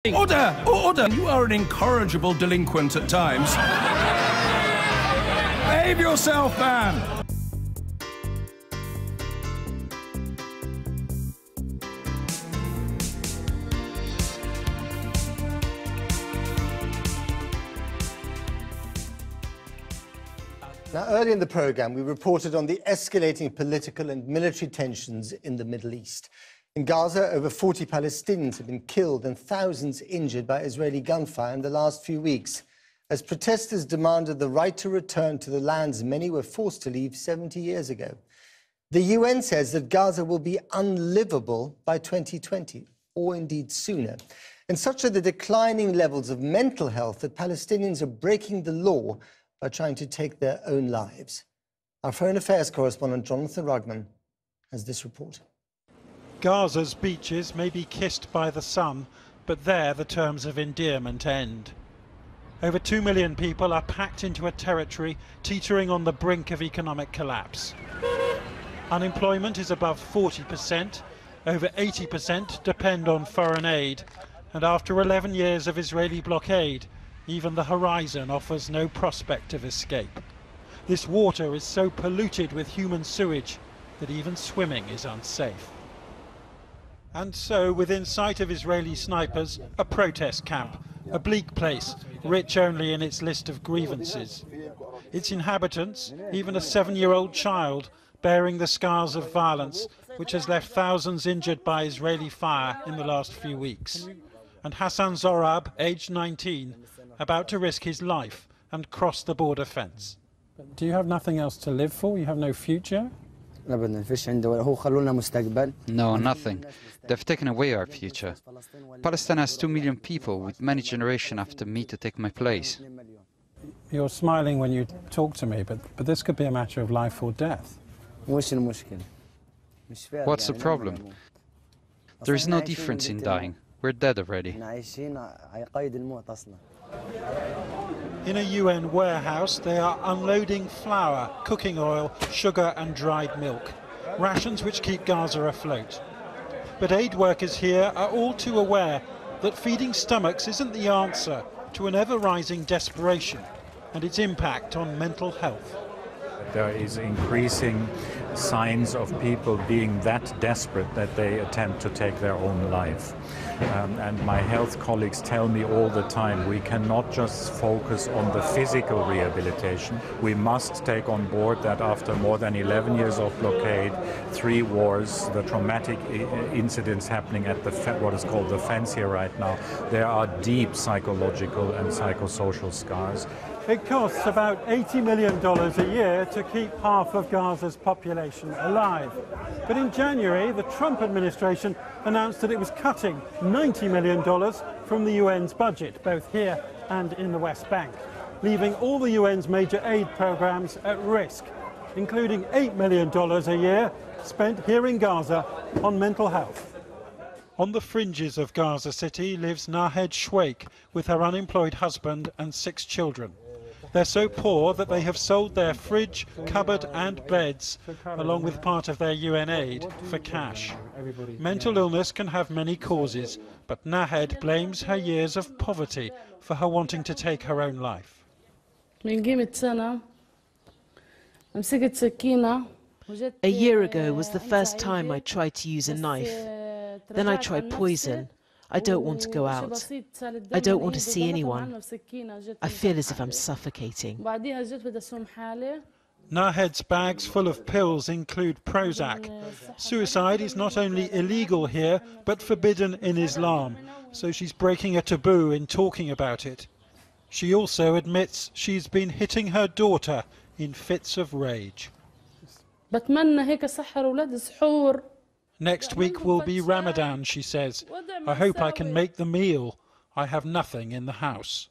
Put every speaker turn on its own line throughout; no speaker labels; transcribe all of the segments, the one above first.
Order! Order! You are an incorrigible delinquent at times. Behave yourself, man!
Now, early in the programme, we reported on the escalating political and military tensions in the Middle East. In Gaza, over 40 Palestinians have been killed and thousands injured by Israeli gunfire in the last few weeks, as protesters demanded the right to return to the lands many were forced to leave 70 years ago. The UN says that Gaza will be unlivable by 2020, or indeed sooner. And such are the declining levels of mental health that Palestinians are breaking the law by trying to take their own lives. Our Foreign Affairs correspondent Jonathan Rugman has this report.
Gaza's beaches may be kissed by the sun, but there the terms of endearment end. Over 2 million people are packed into a territory teetering on the brink of economic collapse. Unemployment is above 40%, over 80% depend on foreign aid, and after 11 years of Israeli blockade, even the horizon offers no prospect of escape. This water is so polluted with human sewage that even swimming is unsafe. And so, within sight of Israeli snipers, a protest camp, a bleak place, rich only in its list of grievances. Its inhabitants, even a 7-year-old child, bearing the scars of violence, which has left thousands injured by Israeli fire in the last few weeks. And Hassan Zorab, aged 19, about to risk his life and cross the border fence.
Do you have nothing else to live for? You have no future?
No, nothing. They've taken away our future. Palestine has 2 million people, with many generations after me to take my place.
You're smiling when you talk to me, but this could be a matter of life or death.
What's the problem? There is no difference in dying. We're dead already.
In a UN warehouse, they are unloading flour, cooking oil, sugar and dried milk, rations which keep Gaza afloat. But aid workers here are all too aware that feeding stomachs isn't the answer to an ever-rising desperation and its impact on mental health.
There is increasing signs of people being that desperate that they attempt to take their own life. And my health colleagues tell me all the time, we cannot just focus on the physical rehabilitation. We must take on board that after more than 11 years of blockade, 3 wars, the traumatic incidents happening at what is called the fence here right now, there are deep psychological and psychosocial scars.
It costs about $80 million a year to keep half of Gaza's population alive. But in January, the Trump administration announced that it was cutting $90 million from the UN's budget, both here and in the West Bank, leaving all the UN's major aid programs at risk, including $8 million a year spent here in Gaza on mental health. On the fringes of Gaza City lives Nahed Shweik with her unemployed husband and 6 children. They're so poor that they have sold their fridge, cupboard and beds, along with part of their UN aid, for cash. Mental illness can have many causes, but Nahed blames her years of poverty for her wanting to take her own life.
A year ago was the first time I tried to use a knife. Then I tried poison. I don't want to go out. I don't want to see anyone. I feel as if I'm suffocating.
Nahed's bags full of pills include Prozac. Suicide is not only illegal here, but forbidden in Islam, so she's breaking a taboo in talking about it. She also admits she's been hitting her daughter in fits of rage. Next week will be Ramadan, she says. I hope I can make the meal. I have nothing in the house.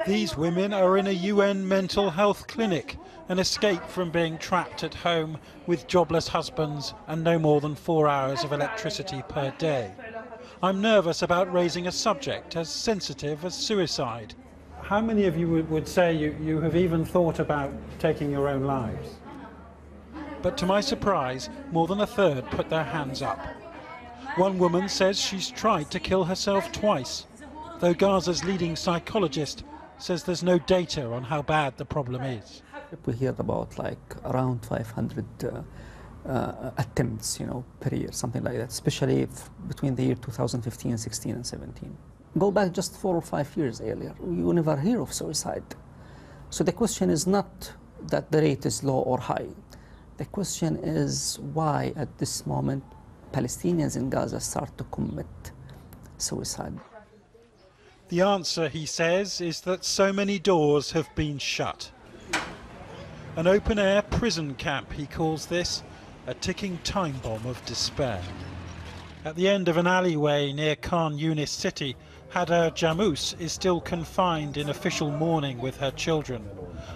These women are in a UN mental health clinic, an escape from being trapped at home with jobless husbands and no more than 4 hours of electricity per day. I'm nervous about raising a subject as sensitive as suicide. How many of you would say you have even thought about taking your own lives? But to my surprise, more than a third put their hands up. One woman says she's tried to kill herself twice, though Gaza's leading psychologist says there's no data on how bad the problem is.
We hear about like around 500 attempts, per year, something like that, especially between the year 2015, 16 and 17. Go back just 4 or 5 years earlier, you never hear of suicide. So the question is not that the rate is low or high. The question is why at this moment Palestinians in Gaza start to commit suicide.
The answer, he says, is that so many doors have been shut. An open-air prison camp, he calls this, a ticking time bomb of despair. At the end of an alleyway near Khan Yunis city, Hadar Jamous is still confined in official mourning with her children.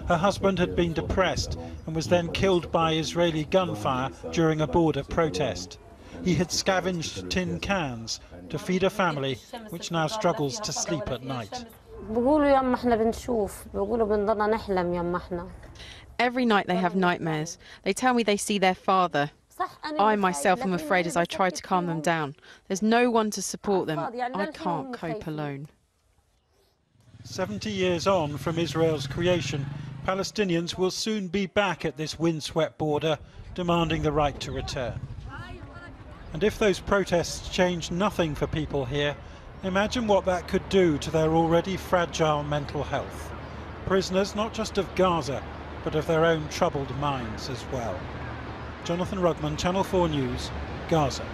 Her husband had been depressed and was then killed by Israeli gunfire during a border protest. He had scavenged tin cans to feed a family which now struggles to sleep at night.
Every night they have nightmares. They tell me they see their father. I myself am afraid as I try to calm them down. There's no one to support them. I can't cope alone.
70 years on from Israel's creation, Palestinians will soon be back at this windswept border, demanding the right to return. And if those protests change nothing for people here, imagine what that could do to their already fragile mental health. Prisoners not just of Gaza, but of their own troubled minds as well. Jonathan Rugman, Channel 4 News, Gaza.